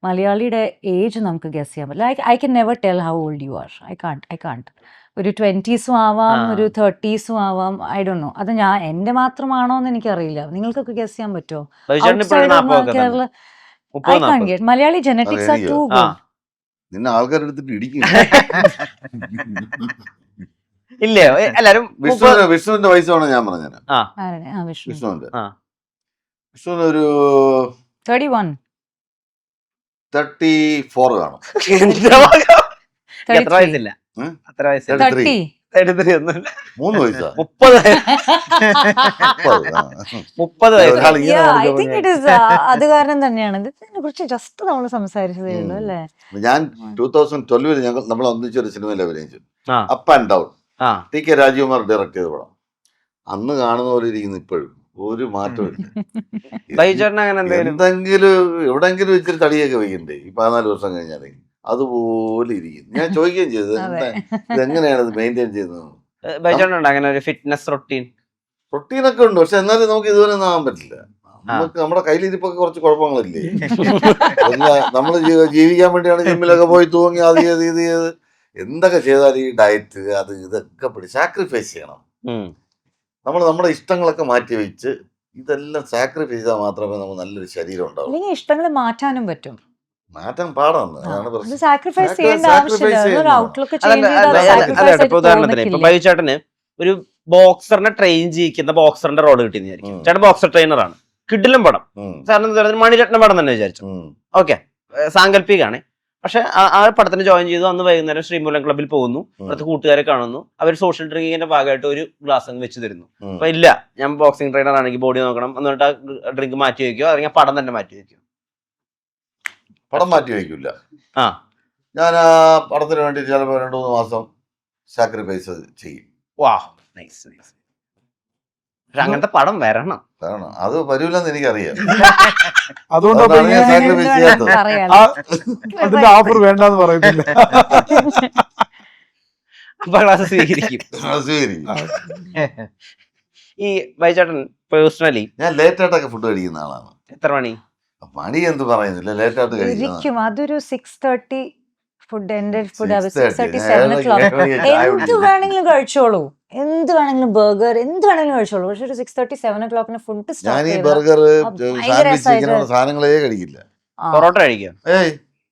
മലയാളിയുടെ ഏജ് നമുക്ക് ഗസ് ചെയ്യാൻ പറ്റില്ല. I can never tell how old you are. I can't. ഒരു 20s ആവാം, ഒരു 30s ആവാം, ഐ ഡോണ്ട് നോ. അത് എൻ്റെ മാത്രമാണോ എന്ന് എനിക്കറിയില്ല. നിങ്ങൾക്കൊക്കെ ഗസ് ചെയ്യാൻ പറ്റുമോ? Kerala I can get. Malayali genetics are too good. നിന്നെ ആൾക്കാരെടുത്തിട്ട് ഇടിക്കും. ഇല്ലേ എല്ലാരും വിഷ്ണുവിന്റെ വയസ്സാണ് ഞാൻ പറഞ്ഞത്. വിഷ്ണുവിന്റെ ഒരു 31 34 കാണും. എത്ര വയസ്സില്ല, അത്ര വയസ്സില്ല. 30 3 വയസ്സാ. 30 വയസ്സ്. അത് കാരണം തന്നെയാണ് ഇതിനെ കുറിച്ച് ജസ്റ്റ് നമ്മൾ സംസാരിച്ചതേ ഉള്ളൂ അല്ലേ. ഞാൻ 2012 നമ്മൾ ഒന്നിച്ചൊരു സിനിമയിൽ അഭിനയിച്ചു, up and down. TK. Rajkumar direct ചെയ്ത പടം. അന്ന് കാണുന്ന പോലെ ഇരിക്കുന്നു ഇപ്പോഴും, ഒരു മാറ്റവും ഇല്ല. എന്തെങ്കിലും എവിടെങ്കിലും ഇച്ചിരി തടിയൊക്കെ വെക്കണ്ടേ ഈ 14 വർഷം കഴിഞ്ഞാലേ അതുപോലെ ഇരിക്കും. ഞാൻ ചോദിക്കുകയും ചെയ്തത് ഇതെങ്ങനെയാണ് ഇത് മെയിൻറ്റെയിൻ ചെയ്യുന്നത്. അങ്ങനെ ഒരു ഫിറ്റ്നസ് റൊട്ടീനൊക്കെ ഉണ്ട്, പക്ഷെ എന്നാലും നമുക്ക് ഇതുവരെ ഒന്നും ആവാൻ പറ്റില്ല. നമുക്ക് നമ്മുടെ കയ്യിലിരിപ്പൊക്കെ കുറച്ച് കുഴപ്പങ്ങളില്ലേ. നമ്മള് ജീവിക്കാൻ വേണ്ടിയാണ് ജിമ്മിലൊക്കെ പോയി തൂങ്ങി അത് ചെയ്ത് ഇത് ചെയ്ത് എന്തൊക്കെ ചെയ്താൽ ഈ ഡയറ്റ് അത് ഇതൊക്കെ സാക്രിഫൈസ് ചെയ്യണം. നമ്മൾ നമ്മുടെ ഇഷ്ടങ്ങളൊക്കെ മാറ്റി വെച്ച് ഇതെല്ലാം സാക്രിഫൈസ് ചെയ്താൽ മാത്രമേ നമുക്ക് നല്ലൊരു ശരീരം ഉണ്ടാവും. ഇഷ്ടങ്ങൾ മാറ്റാനും പറ്റും, മാറ്റാൻ പാടാണ്. ചേട്ടന് ഒരു ബോക്സറിനെ ട്രെയിൻ ചെയ്യിക്കുന്ന ബോക്സറിന്റെ റോഡ് കിട്ടിയെന്നായിരിക്കും. ചേട്ടൻ ബോക്സർ ട്രെയിനറാണ്. കിഡിലും പടം, സാറിന് മണിരത്നം പടം തന്നെ വിചാരിച്ചു. ഓക്കെ, സാങ്കല്പികാണ്. പക്ഷെ ആ പടത്തിന് ജോയിൻ ചെയ്തു. അന്ന് വൈകുന്നേരം ശ്രീമൂലം ക്ലബ്ബിൽ പോകുന്നു, അടുത്ത് കൂട്ടുകാരെ കാണുന്നു. അവർ സോഷ്യൽ ഡ്രിങ്കിങ്ങിന്റെ ഭാഗമായിട്ട് ഒരു ഗ്ലാസ് അങ്ങ് വെച്ച് തരുന്നു. അപ്പൊ ഇല്ല, ഞാൻ ബോക്സിംഗ് ട്രെയിനർ ആണെങ്കിൽ ബോഡി നോക്കണം എന്നിട്ട് ആ ഡ്രിങ്ക് മാറ്റി വെക്കോ, അല്ലെങ്കിൽ പടം തന്നെ മാറ്റി വെക്കോ. പടം മാറ്റി വയ്ക്കില്ല. ഞാൻ ആ പടത്തിന് വേണ്ടി ചിലപ്പോൾ 2-3 മാസം സാക്രിഫൈസ് ചെയ്യും. അങ്ങനത്തെ പടം വരണം. അത് വരൂലെന്ന് എനിക്കറിയാം. അതുകൊണ്ടാണ് ഞാൻ സാക്രിഫൈസ് ചെയ്യാത്തത്. അതിന്റെ ഓഫർ വേണ്ടെന്ന് പറയുന്നില്ല. സ്വീകരിക്കും. ഈ ബൈചേട്ടൻ പേഴ്സണലി ഞാൻ ലേറ്റ് ആയിട്ടൊക്കെ ഫുഡ് കഴിക്കുന്ന ആളാണ്. എത്ര മണി എന്ത് പറയുന്നില്ല, ലേറ്റ് ആയിട്ട് കഴിക്കും. അതൊരു 6:30 ഫുഡ്. എന്റെ ഫുഡ് 6:30 7 o'clock. എന്ത് വേണമെങ്കിലും കഴിച്ചോളൂ, എന്ത് വേണമെങ്കിലും ബർഗർ എന്ത് വേണമെങ്കിലും കഴിച്ചോളൂ. പക്ഷെ ഒരു 6:30 7 o'clock ഫുഡ് ഞാൻ ഈ ബർഗർ സാധനങ്ങളേ കഴിക്കില്ല. പൊറോട്ട കഴിക്കാം.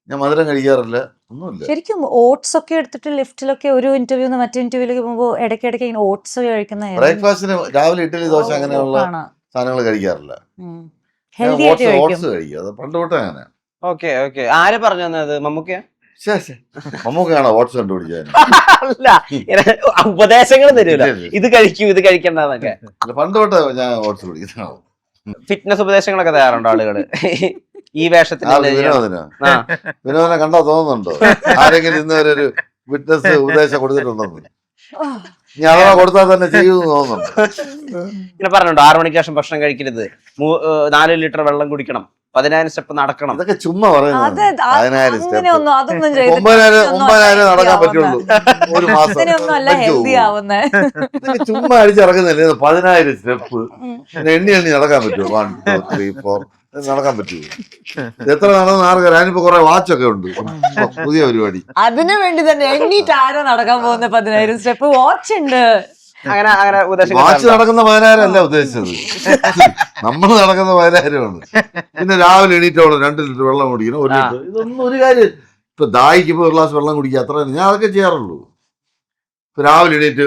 ഞാൻ മധുരം കഴിക്കാറില്ല, ഒന്നുമില്ല. ശരിക്കും ഓട്സ് ഒക്കെ എടുത്തിട്ട് ലിഫ്റ്റിലൊക്കെ ഒരു ഇന്റർവ്യൂന്ന് മറ്റേ ഇന്റർവ്യൂലേക്ക് പോകുമ്പോൾ ഇടയ്ക്കിടയ്ക്ക് ഇങ്ങനെ ഓട്സ് കഴിക്കുന്ന. ബ്രേക്ക്ഫാസ്റ്റിന് രാവിലെ ഇഡ്ഡലി ദോശ അങ്ങനെയുള്ള സാധനങ്ങൾ കഴിക്കാറില്ല. ഹെൽത്തി ആയിട്ട് ഓട്സ് കഴിക്കുക, അത് പണ്ട് തൊട്ടേ അങ്ങനെ. Okay okay. ആര് പറഞ്ഞു തന്നത്? മമ്മൂക്കയാ? മമ്മൂക്കയാണോ ഓട്സ് കണ്ടുപിടിച്ചത്? അല്ല, ഉപദേശങ്ങൾ തരൂല, ഇത് കഴിക്കൂ ഇത് കഴിക്കണ്ടെന്നൊക്കെ. പണ്ട് തൊട്ടേ ഞാൻ ഓട്സ് കുടിക്കുന്ന. ഫിറ്റ്നസ് ഉപദേശങ്ങളൊക്കെ തയ്യാറുണ്ടോ ആളുകള് ഈ വേഷത്തിന്? വിനോദനെ കണ്ടാ തോന്നുന്നുണ്ടോ ആരെങ്കിലും ഇന്നൊരു ഫിറ്റ്നസ് ഉപദേശം കൊടുത്തിട്ടുണ്ടെന്ന്? ഞാൻ അഥവാ കൊടുത്താൽ തന്നെ ചെയ്യുമെന്ന് തോന്നുന്നുണ്ട്. ഇങ്ങനെ പറഞ്ഞുണ്ടോ 6 മണിക്ക് ശേഷം ഭക്ഷണം കഴിക്കരുത്, 4 ലിറ്റർ വെള്ളം കുടിക്കണം, 10,000 സ്റ്റെപ്പ് നടക്കണം? അതൊക്കെ ചുമ്മാ പറയുന്നത്. 10,000 സ്റ്റെപ്പ് 9,000 നടക്കാൻ പറ്റുള്ളൂ ഒരു മാസം. ചുമ്മാ അടിച്ചിറങ്ങുന്നില്ലേ 10,000 സ്റ്റെപ്പ് എണ്ണി നടക്കാൻ പറ്റുമോ? 1 2 3 4 നടക്കാൻ പറ്റുമോ? എത്ര നടന്ന ആർക്കാർ? ഞാനിപ്പോ കുറെ വാച്ചൊക്കെ ഉണ്ട്, പുതിയ പരിപാടി. അതിനു വേണ്ടി തന്നെ എണ്ണീറ്റ് ആരോ നടക്കാൻ പോകുന്ന 10,000 സ്റ്റെപ്പ് വാച്ച് ഉണ്ട്. അങ്ങനെ അങ്ങനെ വാച്ച് നടക്കുന്ന 10,000 അല്ല ഉദ്ദേശിച്ചത്, നമ്മൾ നടക്കുന്ന 10,000 പിന്നെ രാവിലെ എണീറ്റോളം 2 ലിറ്റർ വെള്ളം കുടിക്കണം, 1 ലിറ്റർ. ഇതൊന്നും ഒരു കാര്യം. ഇപ്പൊ ദാഹിക്കുമ്പോ 1 ഗ്ലാസ് വെള്ളം കുടിക്കുക, അത്ര ഞാൻ അതൊക്കെ ചെയ്യാറുള്ളൂ. ഇപ്പൊ രാവിലെ എണീറ്റ്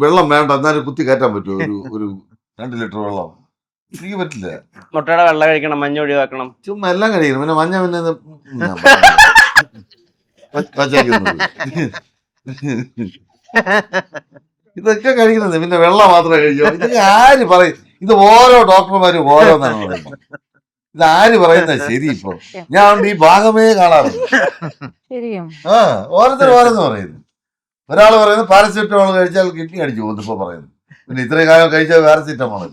വെള്ളം വേണ്ട എന്നാലും കുത്തി കയറ്റാൻ പറ്റുമോ ഒരു 2 ലിറ്റർ വെള്ളം? എനിക്ക് പറ്റില്ല. മുട്ടയുടെ വെള്ളം കഴിക്കണം, മഞ്ഞ ഒഴിവാക്കണം, ചുമ്മാ എല്ലാം കഴിക്കണം. പിന്നെ മഞ്ഞ പിന്നെ ഇതൊക്കെ കഴിക്കുന്നത്, പിന്നെ വെള്ളം മാത്രമേ കഴിക്കൂ. ഇതൊക്കെ ആര് പറയും? ഇത് ഓരോ ഡോക്ടർമാരും ഓരോന്നാണ് പറയുന്നത്. ഇത് ആര് പറയുന്നത് ശരി? ഇപ്പൊ ഞാൻ ഈ ഭാഗമേ കാണാറുണ്ട്. ഓരോരുത്തർ ഓരോന്ന് പറയുന്നു. ഒരാൾ പറയുന്നത് പാരസെറ്റമോൾ കഴിച്ചാൽ കിഡ്നി അടിച്ചു പോകുന്നു ഇപ്പൊ പറയുന്നു. പിന്നെ ഇത്രയും കാലം കഴിച്ചാൽ പാരസെറ്റമോൾ.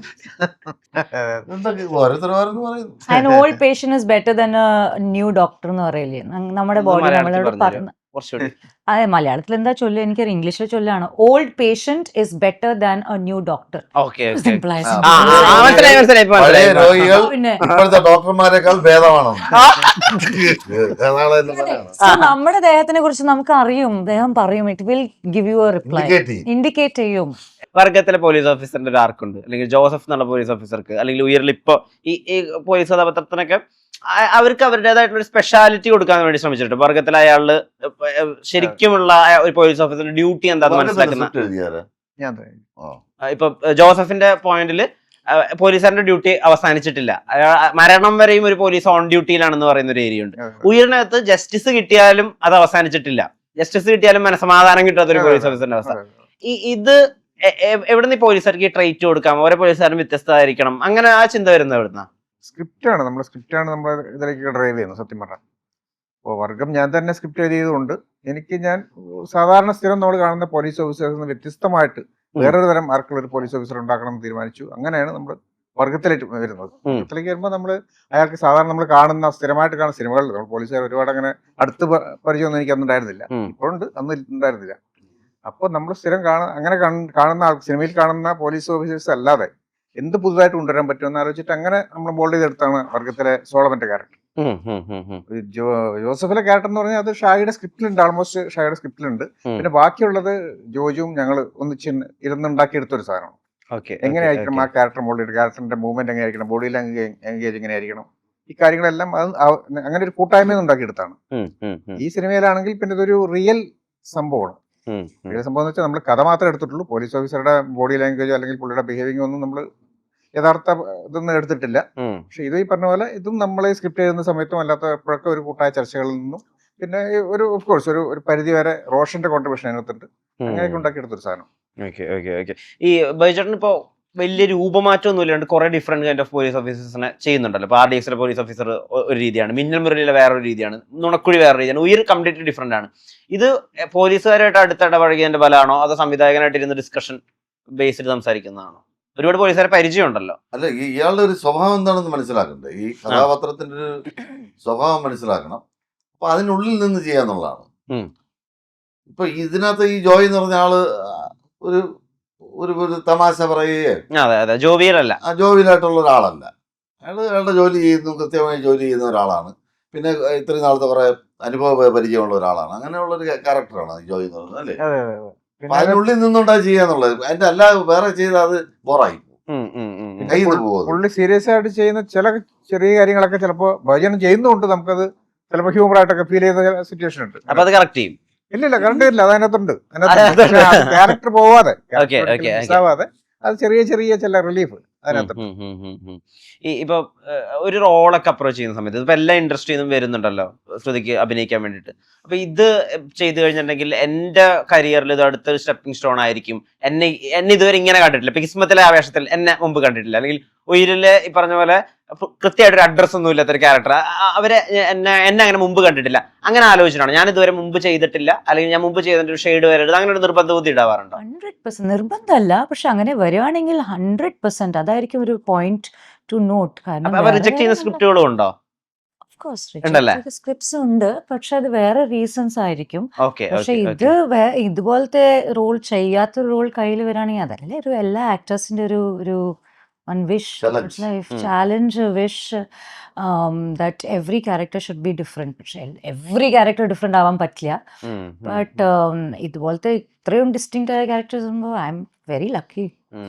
എന്തൊക്കെ ഓരോരുത്തർ ഓരോന്ന് പറയുന്നു. Old patient is better than a new doctor എന്ന് പറയില്ലേ നമ്മുടെ ബോഡി നമ്മളോട് പറഞ്ഞു. കുറച്ചുകൂടി അതെ, മലയാളത്തിൽ എന്താ ചൊല്ല് എനിക്കറിയാം, ഇംഗ്ലീഷിൽ ചൊല്ലാണ് old patient is better than a new doctor. Okay simple ആയ ആ, മനസ്സിലായി പഴയ രോഗികൾ പിന്നെ ഇപ്പോഴത്തെ ഡോക്ടർമാരെക്കാൾ ഭേദമാണോ? അതാണ് അതിന്റെ പറയണം. So, നമ്മുടെ ദേഹത്തിനെ കുറിച്ച് നമുക്ക് അറിയും, ദേഹം പറയും, it will give you A reply, Indicate ചെയ്യും. ഇൻഡിക്കേറ്റ് ചെയ്യും. വർഗത്തിലെ പോലീസ് ഓഫീസറിന്റെ ഒരു ആർക്കുണ്ട്, അല്ലെങ്കിൽ ജോസഫ് എന്നുള്ള പോലീസ് ഓഫീസർക്ക്, അല്ലെങ്കിൽ ഉയർൽ ഇപ്പൊ ഈ പോലീസ് കഥാപാത്രത്തിനൊക്കെ അവർക്ക് അവരുടേതായിട്ടുള്ള ഒരു സ്പെഷ്യാലിറ്റി കൊടുക്കാൻ വേണ്ടി ശ്രമിച്ചിട്ടുണ്ട്. വർഗത്തിൽ അയാള് ശരിക്കുമുള്ള ഒരു പോലീസ് ഓഫീസറുടെ ഡ്യൂട്ടി എന്താണെന്ന് മനസ്സിലാക്കുന്ന സ്ക്രിപ്റ്റ് എഴുതിയാരാ? ഞാൻ തന്നെ. ഇപ്പൊ ജോസഫിന്റെ പോയിന്റിൽ പോലീസുകാരന്റെ ഡ്യൂട്ടി അവസാനിച്ചിട്ടില്ല, മരണം വരെയും ഒരു പോലീസ് ഓൺ ഡ്യൂട്ടിയിലാണെന്ന് പറയുന്ന ഒരു ഏരിയ ഉണ്ട്. ഉയർന്നകത്ത് ജസ്റ്റിസ് കിട്ടിയാലും അത് അവസാനിച്ചിട്ടില്ല, ജസ്റ്റിസ് കിട്ടിയാലും മനസമാധാനം കിട്ടാത്ത ഒരു പോലീസ് ഓഫീസറിന്റെ അവസ്ഥ. ഇത് എവിടെ നിന്ന് ഈ പോലീസുകാർക്ക് ഈ ട്രൈറ്റ് കൊടുക്കാം, ഓരോ പോലീസുകാരും വ്യത്യസ്തമായിരിക്കണം, അങ്ങനെ ആ ചിന്ത വരുന്നത് എവിടുന്ന? സ്ക്രിപ്റ്റാണ് നമ്മൾ ഇതിലേക്ക് ഡ്രൈവ് ചെയ്യുന്നത് സത്യം പറഞ്ഞാൽ. അപ്പോൾ വർഗം ഞാൻ തന്നെ സ്ക്രിപ്റ്റ് എഴുതിയതുകൊണ്ട് ഞാൻ സാധാരണ സ്ഥിരം നമ്മൾ കാണുന്ന പോലീസ് ഓഫീസേഴ്സിൽ നിന്ന് വ്യത്യസ്തമായിട്ട് വേറൊരു തരം ആർക്കുള്ള ഒരു പോലീസ് ഓഫീസർ ഉണ്ടാക്കണം എന്ന് തീരുമാനിച്ചു. അങ്ങനെയാണ് നമ്മൾ വർഗത്തിലേക്ക് വരുന്നത്. വർഗത്തിലേക്ക് വരുമ്പോൾ നമ്മൾ അയാൾക്ക് സാധാരണ നമ്മൾ കാണുന്ന സ്ഥിരമായിട്ട് കാണുന്ന സിനിമകളിൽ നമ്മൾ പോലീസുകാർ ഒരുപാട് അങ്ങനെ അടുത്ത് പരിചയമൊന്നും എനിക്ക് അന്നുണ്ടായിരുന്നില്ല, ഇപ്പോഴുണ്ട്, അന്ന് ഉണ്ടായിരുന്നില്ല. അപ്പോൾ നമ്മൾ സ്ഥിരം കാണുന്ന സിനിമയിൽ കാണുന്ന പോലീസ് ഓഫീസേഴ്സ് അല്ലാതെ എന്ത് പുതുതായിട്ട് കൊണ്ടുവരാൻ പറ്റുമെന്ന് ആലോചിച്ചിട്ട് അങ്ങനെ നമ്മൾ മോൾഡ് ചെയ്തെടുത്താണ് വർഗത്തിലെ സോളമന്റെ ക്യാരക്ടർ. ജോസഫിലെ ക്യാരക്ടർ എന്ന് പറഞ്ഞാൽ അത് ഷായുടെ സ്ക്രിപ്റ്റിലുണ്ട്, ആൾമോസ്റ്റ് ഷായുടെ സ്ക്രിപ്റ്റിലുണ്ട്. പിന്നെ ബാക്കിയുള്ളത് ജോജുവും ഞങ്ങൾ ഒന്നിച്ച് ഇരുന്നുണ്ടാക്കിയെടുത്ത ഒരു സാധനമാണ്. എങ്ങനെയായിരിക്കണം ആ ക്യാരക്ടർ മോൾഡ് ചെയ്ത്, ക്യാരക്ടറിന്റെ മൂവ്മെന്റ് എങ്ങനെയായിരിക്കണം, ബോഡി ലാംഗ്വേജ് എങ്ങനെയായിരിക്കണം, ഈ കാര്യങ്ങളെല്ലാം അങ്ങനെ ഒരു കൂട്ടായ്മ ഉണ്ടാക്കിയെടുത്താണ്. ഈ സിനിമയിലാണെങ്കിൽ പിന്നെ ഇതൊരു റിയൽ സംഭവമാണ്. റിയൽ സംഭവം എന്ന് വെച്ചാൽ നമ്മൾ കഥ മാത്രമേ എടുത്തിട്ടുള്ളൂ. പോലീസ് ഓഫീസറുടെ ബോഡി ലാംഗ്വേജോ അല്ലെങ്കിൽ പുള്ളിയുടെ ബിഹേവിംഗോ ഒന്നും നമ്മൾ യഥാർത്ഥ ഇതൊന്നും എടുത്തിട്ടില്ല. പക്ഷെ ഇത് ഈ പറഞ്ഞ പോലെ ഇതും നമ്മൾ സ്ക്രിപ്റ്റ് എഴുതുന്ന സമയത്തും അല്ലാത്തപ്പോഴൊക്കെ ഒരു കൂട്ടായ ചർച്ചകളിൽ നിന്നും പിന്നെ ഒരു ഓഫ് കോഴ്സ് ഒരു പരിധി വരെ റോഷന്റെ കോൺട്രിബ്യൂഷൻ അതിനകത്തുണ്ട്. അങ്ങനെയൊക്കെ ഉണ്ടാക്കിയെടുത്തൊരു സാധനം. ഈ ബൈജേട്ടൻ ഇപ്പോ വലിയ രൂപമാറ്റം ഒന്നും ഇല്ലാണ്ട് കുറെ ഡിഫറെന്റ് കൈൻഡ് ഓഫ് പോലീസ് ഓഫീസേഴ്സിനെ ചെയ്യുന്നുണ്ടല്ലോ. ഇപ്പൊ RDXലെ പോലീസ് ഓഫീസർ ഒരു രീതിയാണ്, മിന്നൽ മുരളിയിലെ വേറൊരു രീതിയാണ്, നുണക്കുഴി വേറൊരു രീതിയാണ്, ഉയർ കംപ്ലീറ്റ്ലി ഡിഫറെന്റ് ആണ്. ഇത് പോലീസുകാരായിട്ട് അടുത്തിടപഴകിയതിന്റെ ബലമാണോ അതോ സംവിധായകനായിട്ട് ഇരുന്ന് ഡിസ്കഷൻ ബേസ്ഡ് സംസാരിക്കുന്നതാണോ? ഒരുപാട് പോലീസുകാരെ പരിചയമുണ്ടല്ലോ. അല്ല, ഇയാളുടെ ഒരു സ്വഭാവം എന്താണെന്ന് മനസ്സിലാക്കണ്ടേ? ഈ കഥാപാത്രത്തിന്റെ ഒരു സ്വഭാവം മനസ്സിലാക്കണം. അപ്പൊ അതിനുള്ളിൽ നിന്ന് ചെയ്യാന്നുള്ളതാണ്. ഇപ്പൊ ഇതിനകത്ത് ഈ ജോയ് എന്ന് പറഞ്ഞ ആള് ഒരു ഒരു തമാശ പറയുകയോ ജോവിയലല്ല, ജോവിയിലായിട്ടുള്ള ഒരാളല്ല. അയാളുടെ ജോലി ചെയ്യുന്നു, കൃത്യമായി ജോലി ചെയ്യുന്ന ഒരാളാണ്. പിന്നെ ഇത്രയും നാളത്തെ കുറെ അനുഭവ പരിചയമുള്ള ഒരാളാണ്. അങ്ങനെയുള്ള ഒരു ക്യാരക്ടറാണ് ജോയ് എന്ന് പറയുന്നത്, അല്ലേ? അപ്പൊ അതിനുള്ളിൽ നിന്നുണ്ടാ ചെയ്യാന്നുള്ളത്. അതിന്റെ അല്ലാതെ വേറെ ചെയ്താൽ അത് ബോറായി പുള്ളി സീരിയസ് ആയിട്ട് ചെയ്യുന്ന ചില ചെറിയ കാര്യങ്ങളൊക്കെ ചിലപ്പോ ഭജനം ചെയ്യുന്നതുകൊണ്ട് നമുക്കത് ചിലപ്പോൾ ഹ്യൂമർ ആയിട്ടൊക്കെ ഫീൽ ചെയ്യുന്ന സിറ്റുവേഷൻ ഉണ്ട്. അപ്പൊ അത് കറക്റ്റ് ചെയ്യും. ഇല്ല കറണ്ട് ഇല്ല, അത് അതിനകത്തുണ്ട്. ക്യാരക്ടർ പോവാതെ മിസ്സാവാതെ അത് ചെറിയ ചെറിയ ചില റിലീഫ് അതിനകത്തുണ്ട്. ഇപ്പൊ ഒരു റോളൊക്കെ അപ്രോച്ച് ചെയ്യുന്ന സമയത്ത് ഇപ്പൊ എല്ലാ ഇൻഡസ്ട്രിയിൽ നിന്നും വരുന്നുണ്ടല്ലോ ശ്രുതിക്ക് അഭിനയിക്കാൻ വേണ്ടിയിട്ട്. അപ്പൊ ഇത് ചെയ്തു കഴിഞ്ഞിട്ടുണ്ടെങ്കിൽ എന്റെ കരിയറിൽ ഇത് അടുത്തൊരു സ്റ്റെപ്പിംഗ് സ്റ്റോൺ ആയിരിക്കും. എന്നെ ഇതുവരെ ഇങ്ങനെ കണ്ടിട്ടില്ല. ഇപ്പൊ കിസ്മത്തിലെ ആവേശത്തിൽ എന്നെ മുമ്പ് കണ്ടിട്ടില്ല, അല്ലെങ്കിൽ ഉയിരിലെ ഈ പറഞ്ഞ പോലെ കൃത്യമായിട്ടൊരു അഡ്രസ് ഒന്നും ഇല്ലാത്തൊരു ക്യാരക്ടർ അവരെ എന്നെ അങ്ങനെ മുമ്പ് കണ്ടിട്ടില്ല. അങ്ങനെ ആലോചിച്ചിട്ടാണ് ഞാൻ ഇതുവരെ മുമ്പ് ചെയ്തിട്ടില്ല, അല്ലെങ്കിൽ ഞാൻ മുമ്പ് ചെയ്തിട്ട് ഒരു ഷെയ്ഡ് വരരുത്, അങ്ങനെ ഒരു നിർബന്ധ ബുദ്ധി ഉണ്ടാവാറുണ്ടോ? 100% നിർബന്ധമല്ല, പക്ഷെ അങ്ങനെ വരുവാണെങ്കിൽ 100% അതായിരിക്കും ഒരു പോയിന്റ് ടു നോട്ട്. കാരണം റിജക്ട് ചെയ്യുന്ന സ്ക്രിപ്റ്റുകളും ഉണ്ടോ? സ്ക്രിപ്റ്റ്സ് ഉണ്ട്, പക്ഷെ അത് വേറെ റീസൺസ് ആയിരിക്കും. പക്ഷെ ഇതുപോലത്തെ റോൾ ചെയ്യാത്തൊരു റോൾ കയ്യിൽ വരാണെങ്കിൽ അതല്ലേ ഒരു എല്ലാ ആക്ടേഴ്സിന്റെ ഒരു one wish, challenge, wish that every character should be different. പക്ഷെ every character different ആവാൻ പറ്റില്ല. ബട്ട് ഇതുപോലത്തെ ഇത്രയും ഡിസ്റ്റിങ്ക്റ്റ് ആയ ക്യാരക്ടേഴ്സ് ആകുമ്പോൾ ഐ എം വെരി ലക്കി.